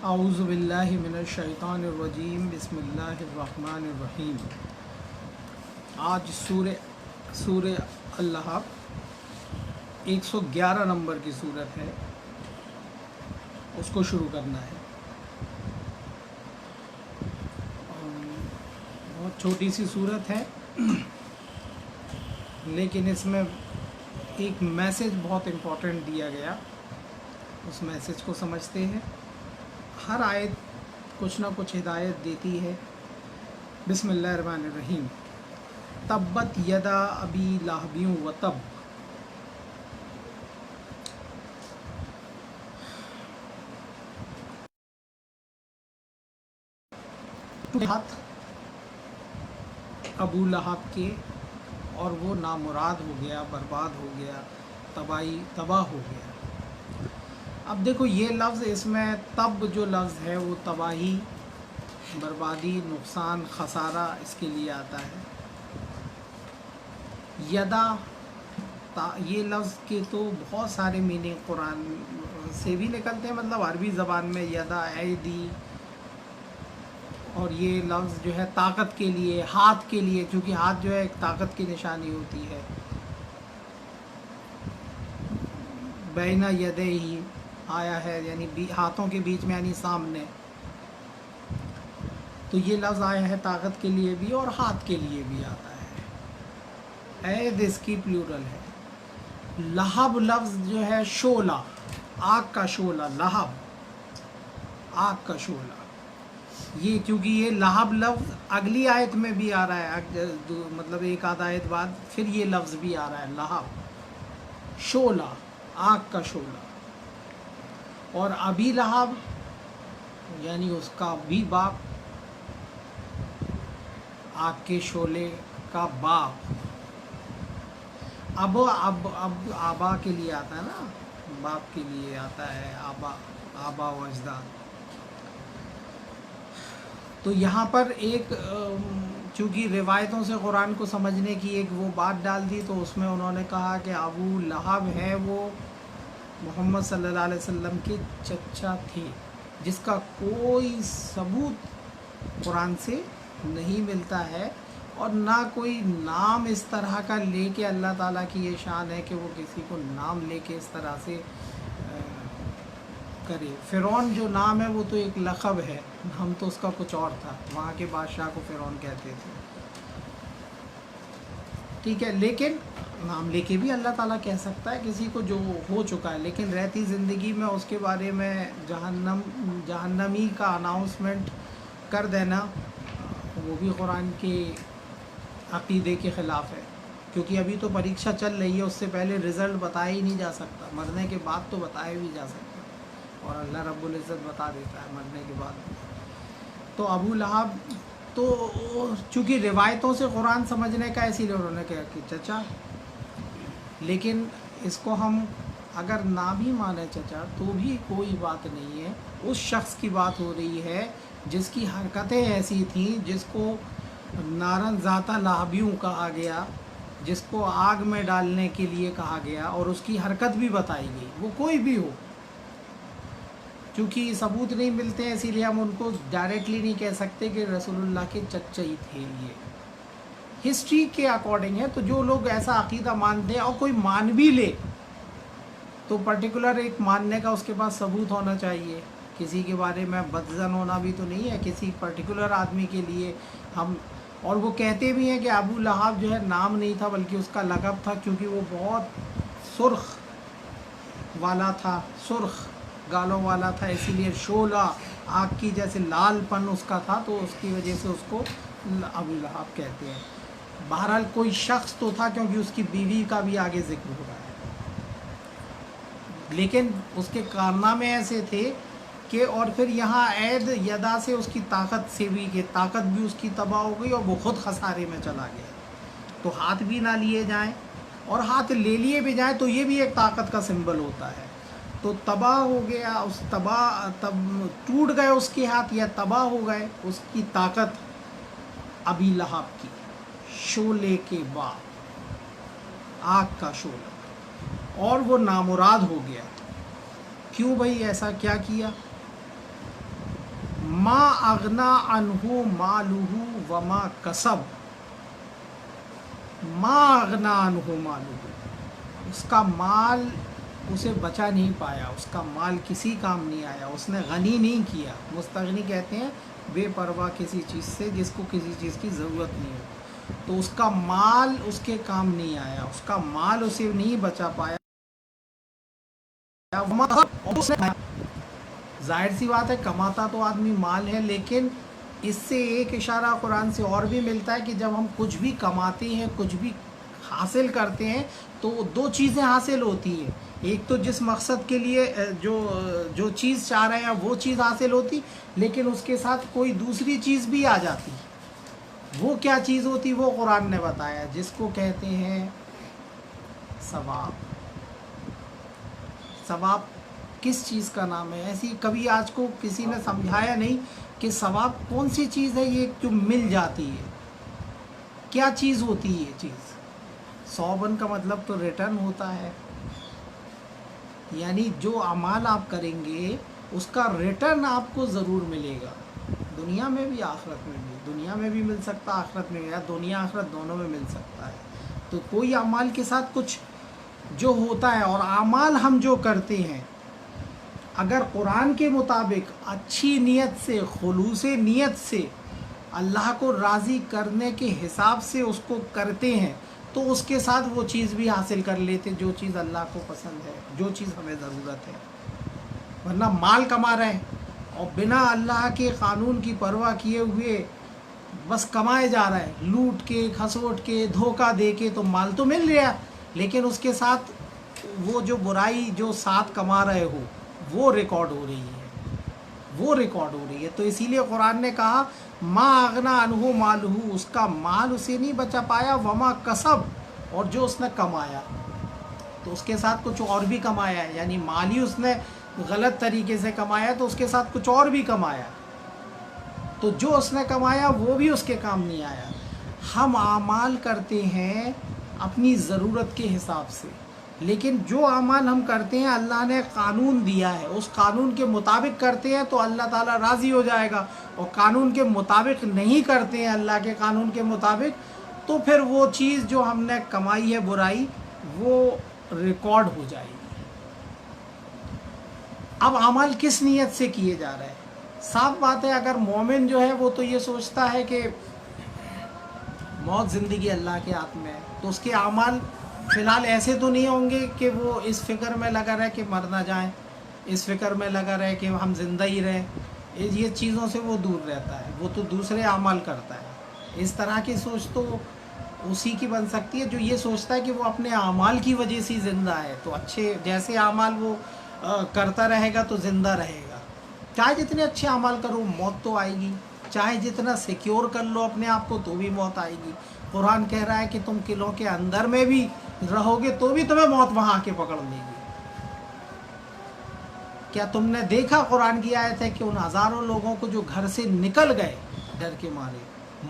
اعوذ باللہ من الشیطان الرجیم بسم اللہ الرحمن الرحیم۔ آج سورہ اللحب 111 نمبر کی صورت ہے، اس کو شروع کرنا ہے۔ بہت چھوٹی سی صورت ہے لیکن اس میں ایک میسج بہت امپورٹنٹ دیا گیا، اس میسج کو سمجھتے ہیں۔ ہر آیت کچھ نہ کچھ ہدایت دیتی ہے۔ بسم اللہ الرحمن الرحیم۔ تبت یدا ابی لہب و تب۔ ہاتھ ابو لہب کے اور وہ نامراد ہو گیا، برباد ہو گیا، تباہ ہو گیا۔ اب دیکھو یہ لفظ، اس میں تب جو لفظ ہے وہ تباہی، بربادی، نقصان، خسارہ اس کے لیے آتا ہے۔ یدا، یہ لفظ کے تو بہت سارے میننگ قرآن سے بھی نکلتے ہیں، مطلب عربی زبان میں یدا ایدی، اور یہ لفظ جو ہے طاقت کے لیے، ہاتھ کے لیے، کیونکہ ہاتھ جو ہے ایک طاقت کی نشانی ہوتی ہے۔ بین یدیہ آیا ہے، یعنی ہاتھوں کے بیچ میں، یعنی سامنے۔ تو یہ لفظ آیا ہے طاقت کے لیے بھی اور ہاتھ کے لیے بھی آتا ہے۔ عید اس کی پلیورل ہے۔ لہب لفظ جو ہے شعلہ، آگ کا شعلہ، لہب آگ کا شعلہ۔ یہ چونکہ یہ لہب لفظ اگلی آیت میں بھی آ رہا ہے، مطلب ایک آدھ آیت بعد پھر یہ لفظ بھی آ رہا ہے، لہب شعلہ، آگ کا شعلہ۔ اور ابی لہب یعنی اس کا بھی باپ، آگ کے شعلے کا باپ۔ اب آبا کے لیے آتا ہے نا، باپ کے لیے آتا ہے آبا و اجداد۔ تو یہاں پر ایک چونکہ روایتوں سے قرآن کو سمجھنے کی ایک وہ بات ڈال دی، تو اس میں انہوں نے کہا کہ ابو لہب ہے وہ محمد صلی اللہ علیہ وسلم کے چچا تھے، جس کا کوئی ثبوت قرآن سے نہیں ملتا ہے، اور نہ کوئی نام اس طرح کا لے کے، اللہ تعالیٰ کی یہ شان ہے کہ وہ کسی کو نام لے کے اس طرح سے کرے۔ فرعون جو نام ہے وہ تو ایک لقب ہے، ہم تو اس کا کچھ اور تھا، وہاں کے بادشاہ کو فرعون کہتے تھے، ٹھیک ہے۔ لیکن نام لے کے بھی اللہ تعالیٰ کہہ سکتا ہے کسی کو جو ہو چکا ہے، لیکن رہتی زندگی میں اس کے بارے میں جہنمی کا اناؤنسمنٹ کر دینا، وہ بھی قرآن کے عقیدے کے خلاف ہے، کیونکہ ابھی تو پریکشا چل رہی ہے، اس سے پہلے رزلٹ بتایا ہی نہیں جا سکتا، مرنے کے بعد تو بتایا بھی جا سکتا، اور اللہ رب العزت بتا دیتا ہے مرنے کے بعد۔ تو ابو لہب تو چونکہ روایتوں سے قرآن سمجھنے کا، اسی لیے انہوں نے کہا کہ چچا، لیکن اس کو ہم اگر نہ بھی مانے چچا تو بھی کوئی بات نہیں ہے۔ اس شخص کی بات ہو رہی ہے جس کی حرکتیں ایسی تھیں، جس کو نارن ذات لہبیوں کہا گیا، جس کو آگ میں ڈالنے کے لیے کہا گیا، اور اس کی حرکت بھی بتائی گئی، وہ کوئی بھی ہو۔ چونکہ ثبوت نہیں ملتے ہیں، اسی لیے ہم ان کو ڈائریکٹلی نہیں کہہ سکتے کہ رسول اللہ کے چچا ہی تھے۔ یہ ہسٹری کے اکارڈنگ ہے، تو جو لوگ ایسا عقیدہ مانتے ہیں، اور کوئی مان بھی لے تو پرٹیکولر ایک ماننے کا اس کے پاس ثبوت ہونا چاہیے۔ کسی کے بارے میں بدظن ہونا بھی تو نہیں ہے کسی پرٹیکولر آدمی کے لیے ہم۔ اور وہ کہتے بھی ہیں کہ ابو لہب جو ہے نام نہیں تھا بلکہ اس کا لقب تھا، کیونکہ وہ بہت سرخ والا تھا، سرخ گالوں والا تھا، اسی لیے شعلہ، آگ کی جیسے لال پن اس کا تھا، تو اس کی وجہ سے اس کو ابو لہب کہتے ہیں۔ بہرحال کوئی شخص تو تھا، کیونکہ اس کی بیوی کا بھی آگے ذکر ہو رہا ہے، لیکن اس کے کارنامے ایسے تھے کہ، اور پھر یہاں عید یدا سے اس کی طاقت سے بھی، کہ طاقت بھی اس کی تباہ ہو گئی اور وہ خود خسارے میں چلا گیا۔ تو ہاتھ بھی نہ لیے جائیں، اور ہاتھ لے لیے بھی جائیں تو یہ بھی ایک طاقت کا سمبل ہوتا ہے۔ تو تباہ ہو گیا، تب ٹوٹ گئے اس کے ہاتھ، یا تباہ ہو گئے اس کی طاقت، ابی لہب کی، شعلے کے بعد، آگ کا شعلہ، اور وہ نامراد ہو گیا۔ کیوں بھائی ایسا کیا کیا؟ ما اغنا عنہ مالہ وما کسب، ما اغنا عنہ مالہ، اس کا مال اسے بچا نہیں پایا، اس کا مال کسی کام نہیں آیا، اس نے غنی نہیں کیا۔ مستغنی کہتے ہیں بے پرواہ کسی چیز سے، جس کو کسی چیز کی ضرورت نہیں ہو، تو اس کا مال اس کے کام نہیں آیا، اس کا مال اسے نہیں بچا پایا۔ ظاہر سی بات ہے کماتا تو آدمی مال ہے، لیکن اس سے ایک اشارہ قرآن سے اور بھی ملتا ہے کہ جب ہم کچھ بھی کماتے ہیں، کچھ بھی حاصل کرتے ہیں، تو دو چیزیں حاصل ہوتی ہیں۔ ایک تو جس مقصد کے لیے جو چیز چاہ رہے ہیں وہ چیز حاصل ہوتی، لیکن اس کے ساتھ کوئی دوسری چیز بھی آ جاتی۔ وہ کیا چیز ہوتی وہ قرآن نے بتایا، جس کو کہتے ہیں ثواب۔ ثواب کس چیز کا نام ہے؟ ایسی کبھی آج کو کسی نے سمجھایا نہیں کہ ثواب کون سی چیز ہے یہ جو مل جاتی ہے، کیا چیز ہوتی ہے یہ چیز؟ ثوابن کا مطلب تو ریٹرن ہوتا ہے، یعنی جو اعمال آپ کریں گے اس کا ریٹرن آپ کو ضرور ملے گا، دنیا میں بھی آخرت میں بھی، دنیا میں بھی مل سکتا ہے آخرت میں بھی، یا دنیا آخرت دونوں میں مل سکتا ہے۔ تو کوئی اعمال کے ساتھ کچھ جو ہوتا ہے، اور اعمال ہم جو کرتے ہیں اگر قرآن کے مطابق اچھی نیت سے، خلوص نیت سے، اللہ کو راضی کرنے کے حساب سے اس کو کرتے ہیں، تو اس کے ساتھ وہ چیز بھی حاصل کر لیتے جو چیز اللہ کو پسند ہے، جو چیز ہمیں ضرورت ہے۔ ورنہ مال کما رہے ہیں اور بنا اللہ کے قانون کی پرواہ کیے ہوئے بس کمائے جا رہا ہے، لوٹ کے، کھسوٹ کے، دھوکہ دے کے، تو مال تو مل رہا، لیکن اس کے ساتھ وہ جو برائی جو ساتھ کما رہے ہو وہ ریکارڈ ہو رہی ہے، وہ ریکارڈ ہو رہی ہے۔ تو اسی لیے قرآن نے کہا ما اغنا عنہ مالہ، اس کا مال اسے نہیں بچا پایا، وما کسب، اور جو اس نے کمایا، تو اس کے ساتھ کچھ اور بھی کمایا ہے، یعنی مال ہی اس نے غلط طریقے سے کمایا تو اس کے ساتھ کچھ اور بھی کمایا، تو جو اس نے کمایا وہ بھی اس کے کام نہیں آیا۔ ہم اعمال کرتے ہیں اپنی ضرورت کے حساب سے، لیکن جو اعمال ہم کرتے ہیں اللہ نے قانون دیا ہے، اس قانون کے مطابق کرتے ہیں تو اللہ تعالیٰ راضی ہو جائے گا، اور قانون کے مطابق نہیں کرتے ہیں اللہ کے قانون کے مطابق، تو پھر وہ چیز جو ہم نے کمائی ہے برائی وہ ریکارڈ ہو جائے گی۔ اب اعمال کس نیت سے کیے جا رہے ہیں؟ صاف بات ہے، اگر مومن جو ہے وہ تو یہ سوچتا ہے کہ موت زندگی اللہ کے ہاتھ میں ہے، تو اس کے اعمال فی الحال ایسے تو نہیں ہوں گے کہ وہ اس فکر میں لگا رہے کہ مر نہ جائیں، اس فکر میں لگا رہے کہ ہم زندہ ہی رہیں، یہ چیزوں سے وہ دور رہتا ہے، وہ تو دوسرے اعمال کرتا ہے۔ اس طرح کی سوچ تو اسی کی بن سکتی ہے جو یہ سوچتا ہے کہ وہ اپنے اعمال کی وجہ سے زندہ ہے، تو اچھے جیسے اعمال وہ کرتا رہے گا تو زندہ رہے گا۔ چاہے جتنے اچھے اعمال کرو موت تو آئے گی، چاہے جتنا سیکیور کر لو اپنے آپ کو تو بھی موت آئے گی۔ قرآن کہہ رہا ہے کہ تم قلعوں کے اندر میں بھی رہو گے تو بھی تمہیں موت وہاں آ کے پکڑ لے گی۔ کیا تم نے دیکھا، قرآن کی آیت ہے کہ ان ہزاروں لوگوں کو جو گھر سے نکل گئے ڈر کے مارے،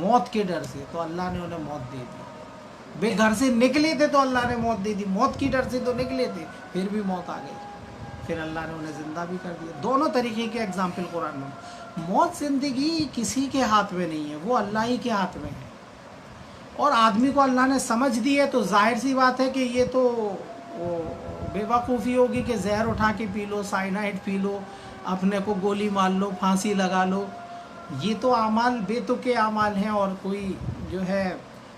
موت کے ڈر سے، تو اللہ نے انہیں موت دے دی۔ بے گھر سے نکلے تھے تو اللہ نے موت دے دی، موت کی ڈر سے تو نکلے تھے پھر بھی موت آ گئی، پھر اللہ نے انہیں زندہ بھی کر دیا۔ دونوں طریقے کے اگزامپل قرآن میں۔ موت زندگی کسی کے ہاتھ میں نہیں ہے، وہ اللہ ہی کے ہاتھ میں ہے، اور آدمی کو اللہ نے سمجھ دی ہے تو ظاہر سی بات ہے کہ یہ تو بے وقوفی ہوگی کہ زہر اٹھا کے پی لو، سائنائڈ پی لو، اپنے کو گولی مار لو، پھانسی لگا لو، یہ تو اعمال بے تکے اعمال ہیں، اور کوئی جو ہے،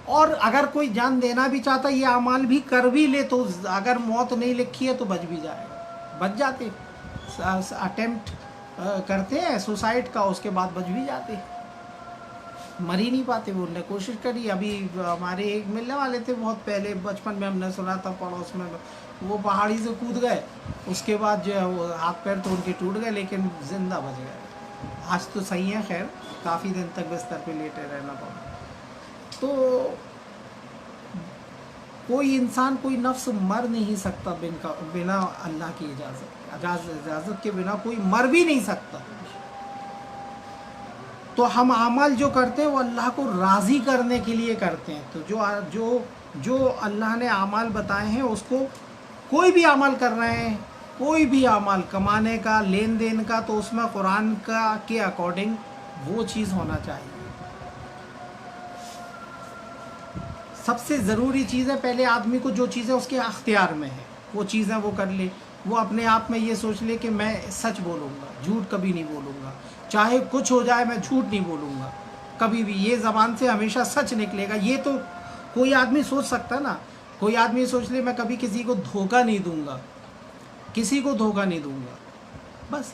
اور اگر کوئی جان دینا بھی چاہتا یہ اعمال بھی کر بھی لے تو اگر موت نہیں لکھی ہے تو بچ بھی جائے گا، بچ جاتے، اٹیمپٹ کرتے ہیں سوسائڈ کا، اس کے بعد بچ بھی جاتے، مر ہی نہیں پاتے، وہ نے کوشش کری۔ ابھی ہمارے ایک ملنے والے تھے بہت پہلے، بچپن میں ہم نے سنا تھا پڑوس میں، وہ پہاڑی سے کود گئے، اس کے بعد جو ہے وہ ہاتھ پیر تو ان کے ٹوٹ گئے لیکن زندہ بچ گئے، آج تو صحیح ہے، خیر کافی دن تک بستر پہ لیٹے رہنا پڑا۔ تو کوئی انسان، کوئی نفس مر نہیں سکتا بنا اللہ کی اجازت کے بنا کوئی مر بھی نہیں سکتا۔ تو ہم اعمال جو کرتے ہیں وہ اللہ کو راضی کرنے کے لیے کرتے ہیں، تو جو اللہ نے اعمال بتائے ہیں اس کو، کوئی بھی عمل کر رہے ہیں، کوئی بھی عمل کمانے کا لین دین کا تو اس میں قرآن کا کے اکارڈنگ وہ چیز ہونا چاہیے. سب سے ضروری چیز ہے پہلے آدمی کو جو چیزیں اس کے اختیار میں ہے وہ چیزیں وہ کر لے. وہ اپنے آپ میں یہ سوچ لے کہ میں سچ بولوں گا، جھوٹ کبھی نہیں بولوں گا، چاہے کچھ ہو جائے میں جھوٹ نہیں بولوں گا کبھی بھی، یہ زبان سے ہمیشہ سچ نکلے گا. یہ تو کوئی آدمی سوچ سکتا نا. کوئی آدمی سوچ لے میں کبھی کسی کو دھوکہ نہیں دوں گا، کسی کو دھوکہ نہیں دوں گا. بس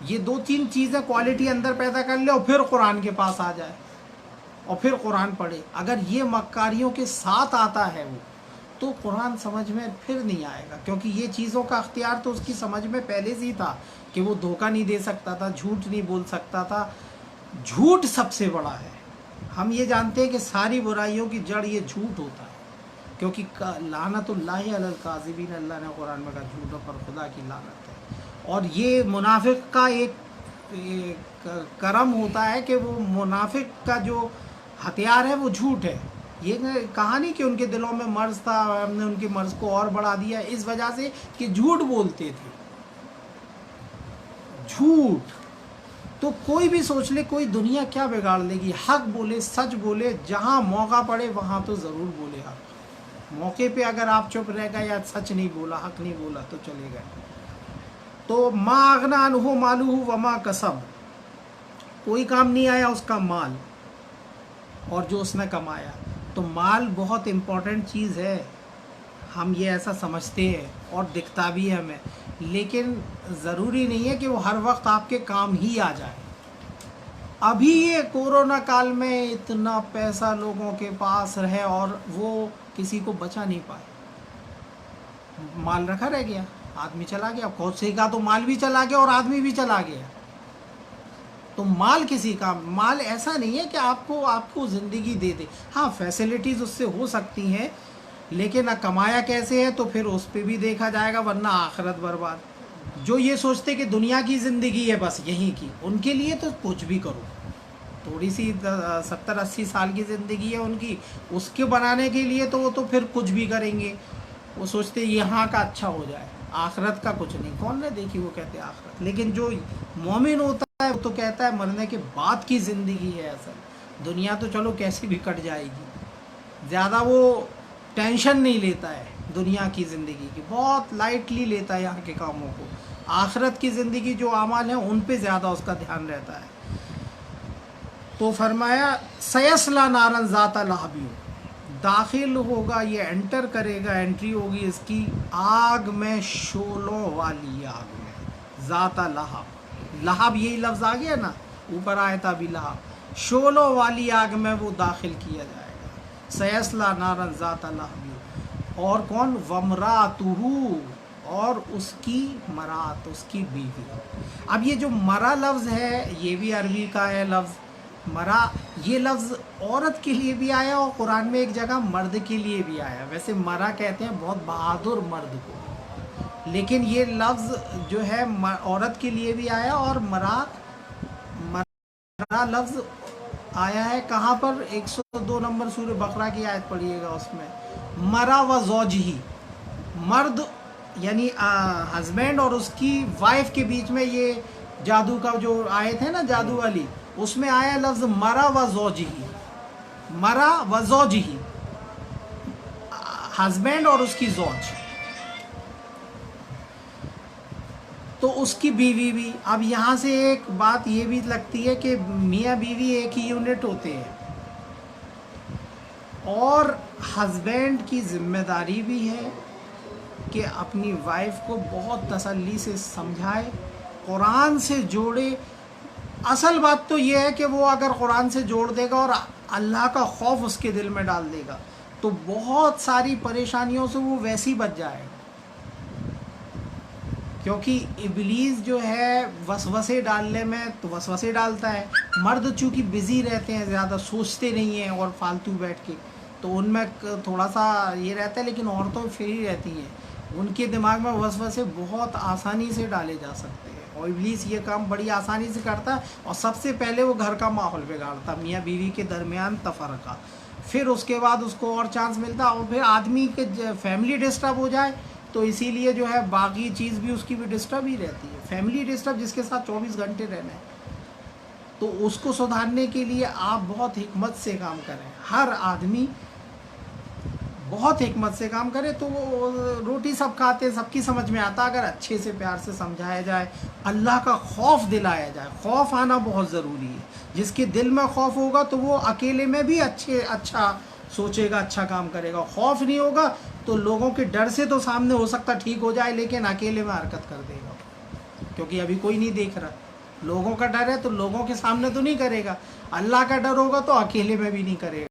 یہ 2-3 چیزیں کوالٹی اندر پیدا کر لے اور پھر قرآن کے پاس آ جائے اور پھر قرآن پڑھے. اگر یہ مکاریوں کے ساتھ آتا ہے وہ تو قرآن سمجھ میں پھر نہیں آئے گا، کیونکہ یہ چیزوں کا اختیار تو اس کی سمجھ میں پہلے سے ہی تھا کہ وہ دھوکہ نہیں دے سکتا تھا، جھوٹ نہیں بول سکتا تھا. جھوٹ سب سے بڑا ہے. ہم یہ جانتے ہیں کہ ساری برائیوں کی جڑ یہ جھوٹ ہوتا ہے، کیونکہ لعنت اللہ علی الکاذبین، اللہ نے قرآن میں کہا جھوٹوں پر خدا کی لعنت ہے. اور یہ منافق کا ایک کرم ہوتا ہے کہ وہ منافق کا جو ہتھیار ہے وہ جھوٹ ہے. یہ کہا نہیں کہ ان کے دلوں میں مرض تھا، ہم نے ان کے مرض کو اور بڑھا دیا اس وجہ سے کہ جھوٹ بولتے تھے. جھوٹ تو کوئی بھی سوچ لے، کوئی دنیا کیا بگاڑ لے گی، حق بولے، سچ بولے، جہاں موقع پڑے وہاں تو ضرور بولے حق. موقع پہ اگر آپ چپ رہ گئے یا سچ نہیں بولا، حق نہیں بولا تو چلے گئے. تو ما اغنی عنہ مالہ وما کسب، کوئی کام نہیں آیا اس کا مال اور جو اس نے کمایا. تو مال بہت امپورٹنٹ چیز ہے، ہم یہ ایسا سمجھتے ہیں اور دکھتا بھی ہے ہمیں، لیکن ضروری نہیں ہے کہ وہ ہر وقت آپ کے کام ہی آ جائے. ابھی یہ کورونا کال میں اتنا پیسہ لوگوں کے پاس رہے اور وہ کسی کو بچا نہیں پائے. مال رکھا رہ گیا، آدمی چلا گیا، کسی کا تو مال بھی چلا گیا اور آدمی بھی چلا گیا. تو مال کسی کا، مال ایسا نہیں ہے کہ آپ کو زندگی دے دے. ہاں فیسلٹیز اس سے ہو سکتی ہیں، لیکن کمایا کیسے ہے تو پھر اس پہ بھی دیکھا جائے گا، ورنہ آخرت برباد. جو یہ سوچتے کہ دنیا کی زندگی ہے بس یہیں کی، ان کے لیے تو کچھ بھی کرو. تھوڑی سی 70-80 سال کی زندگی ہے ان کی، اس کے بنانے کے لیے تو وہ تو پھر کچھ بھی کریں گے. وہ سوچتے یہاں کا اچھا ہو جائے، آخرت کا کچھ نہیں. کون نے دیکھی وہ کہتے آخرت. لیکن جو مومن ہوتا ہے وہ تو کہتا ہے مرنے کے بعد کی زندگی ہے اصل. دنیا تو چلو کیسی بھی کٹ جائے گی. زیادہ وہ ٹینشن نہیں لیتا ہے دنیا کی زندگی کی، بہت لائٹلی لیتا ہے یہاں کے کاموں کو. آخرت کی زندگی جو اعمال ہیں ان پہ زیادہ اس کا دھیان رہتا ہے. تو فرمایا سیصلی نارا ذات لہب، داخل ہوگا، یہ انٹر کرے گا، انٹری ہوگی اس کی آگ میں، شعلوں والی آگ میں. ذات لہب، لہب یہی لفظ آ گیا نا، اوپر آیا تھا ابھی لہب. شعلوں والی آگ میں وہ داخل کیا جائے گا. سیصلی نارا ذات لہب. اور کون؟ وامرأتہ، اور اس کی مرات، اس کی بیوی. اب یہ جو مرا لفظ ہے یہ بھی عربی کا ہے لفظ. مرا یہ لفظ عورت کے لیے بھی آیا اور قرآن میں ایک جگہ مرد کے لیے بھی آیا. ویسے مرا کہتے ہیں بہت بہادر مرد کو، لیکن یہ لفظ جو ہے عورت کے لیے بھی آیا. اور مرا لفظ آیا ہے کہاں پر؟ 102 نمبر سورہ بقرہ کی آیت پڑھیے گا، اس میں مرا و زوجہی، مرد یعنی ہسبینڈ اور اس کی وائف کے بیچ میں یہ جادو کا جو آیت ہے نا جادو والی، اس میں آیا لفظ مرا و زوجہی. مرا و زوجہی، ہسبینڈ اور اس کی زوج، تو اس کی بیوی بھی. اب یہاں سے ایک بات یہ بھی لگتی ہے کہ میاں بیوی ایک ہی یونٹ ہوتے ہیں، اور ہسبینڈ کی ذمہ داری بھی ہے کہ اپنی وائف کو بہت تسلی سے سمجھائے، قرآن سے جوڑے. اصل بات تو یہ ہے کہ وہ اگر قرآن سے جوڑ دے گا اور اللہ کا خوف اس کے دل میں ڈال دے گا تو بہت ساری پریشانیوں سے وہ ویسے ہی بچ جائے گا. کیونکہ ابلیس جو ہے وسوسے ڈالنے میں تو وسوسے ڈالتا ہے. مرد چونکہ بزی رہتے ہیں، زیادہ سوچتے نہیں ہیں اور فالتو بیٹھ کے، تو ان میں تھوڑا سا یہ رہتا ہے. لیکن عورتوں فری رہتی ہیں، ان کے دماغ میں وسوسے بہت آسانی سے ڈالے جا سکتے ہیں، اور ابلیس یہ کام بڑی آسانی سے کرتا ہے. اور سب سے پہلے وہ گھر کا ماحول بگاڑتا، میاں بیوی کے درمیان تفرقہ. پھر اس کے بعد اس کو اور چانس ملتا، اور پھر آدمی کے فیملی ڈسٹرب ہو جائے تو اسی لیے جو ہے باقی چیز بھی اس کی بھی ڈسٹرب ہی رہتی ہے، فیملی ڈسٹرب جس کے ساتھ 24 گھنٹے رہنا ہے. تو اس کو سدھارنے کے لیے آپ بہت حکمت سے کام کریں، ہر آدمی بہت حکمت سے کام کرے تو وہ روٹی سب کھاتے، سب کی سمجھ میں آتا اگر اچھے سے پیار سے سمجھایا جائے، اللہ کا خوف دلایا جائے. خوف آنا بہت ضروری ہے. جس کے دل میں خوف ہوگا تو وہ اکیلے میں بھی اچھا سوچے گا، اچھا کام کرے گا. خوف نہیں ہوگا تو لوگوں کے ڈر سے تو سامنے ہو سکتا ٹھیک ہو جائے، لیکن اکیلے میں حرکت کر دے گا کیونکہ ابھی کوئی نہیں دیکھ رہا. لوگوں کا ڈر ہے تو لوگوں کے سامنے تو نہیں کرے گا، اللہ کا ڈر ہوگا تو اکیلے میں بھی نہیں کرے گا.